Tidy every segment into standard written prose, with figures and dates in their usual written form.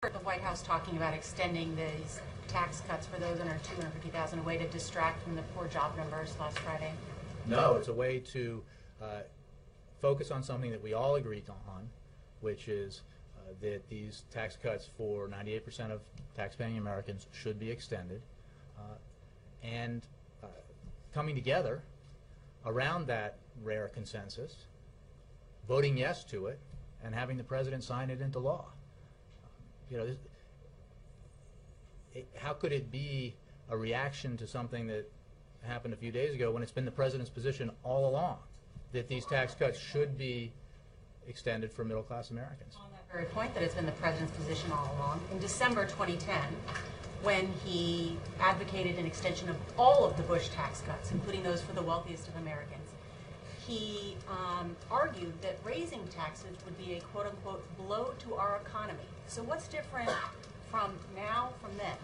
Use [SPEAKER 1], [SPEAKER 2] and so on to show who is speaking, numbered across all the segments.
[SPEAKER 1] The White House talking about extending these tax cuts for those under $250,000, a way to distract from the poor job numbers last Friday?
[SPEAKER 2] No, it's a way to focus on something that we all agreed on, which is that these tax cuts for 98% of taxpaying Americans should be extended, and coming together around that rare consensus, voting yes to it, and having the president sign it into law. You know, how could it be a reaction to something that happened a few days ago when it's been the president's position all along that these tax cuts should be extended for middle-class Americans?
[SPEAKER 1] On that very point, that it's been the president's position all along, in December 2010, when he advocated an extension of all of the Bush tax cuts, including those for the wealthiest of Americans, he argued that raising taxes would be a quote-unquote blow to our economy. So what's different from now from then?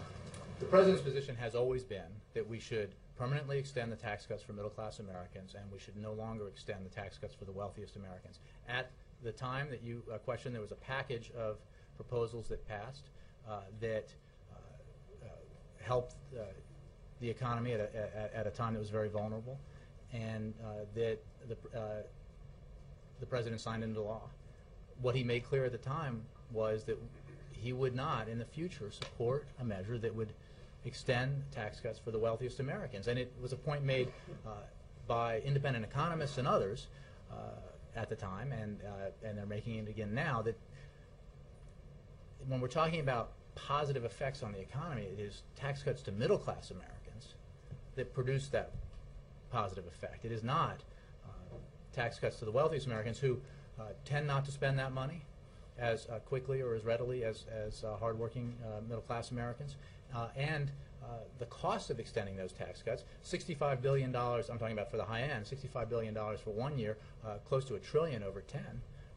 [SPEAKER 2] The president's position has always been that we should permanently extend the tax cuts for middle-class Americans, and we should no longer extend the tax cuts for the wealthiest Americans. At the time that you questioned, there was a package of proposals that passed that helped the economy at a time that was very vulnerable, and that the president signed into law. What he made clear at the time was that he would not, in the future, support a measure that would extend tax cuts for the wealthiest Americans. And it was a point made by independent economists and others at the time, and they're making it again now, that when we're talking about positive effects on the economy, it is tax cuts to middle-class Americans that produce that positive effect. It is not tax cuts to the wealthiest Americans, who tend not to spend that money as quickly or as readily as hardworking middle-class Americans. And the cost of extending those tax cuts, $65 billion, I'm talking about for the high end, $65 billion for 1 year, close to $1 trillion over 10,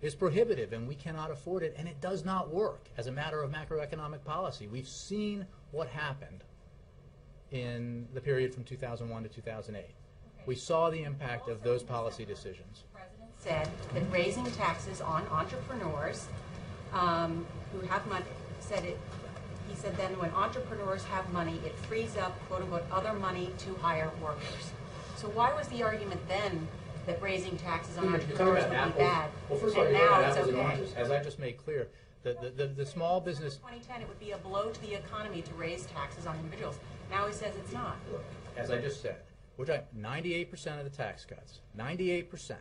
[SPEAKER 2] is prohibitive, and we cannot afford it, and it does not work as a matter of macroeconomic policy. We've seen what happened in the period from 2001 to 2008. Okay. We saw the impact of those policy decisions.
[SPEAKER 1] The president said that raising taxes on entrepreneurs who have money, he said then when entrepreneurs have money, it frees up, quote-unquote, other money to hire workers. So why was the argument then that raising taxes on entrepreneurs would be bad?
[SPEAKER 2] Well, first of all,
[SPEAKER 1] and now it's okay.
[SPEAKER 2] As I just made clear, the small business...
[SPEAKER 1] In 2010, it would be a blow to the economy to raise taxes on individuals. Now he says it's not.
[SPEAKER 2] Look, as I just said, we're talking 98% of the tax cuts, 98%,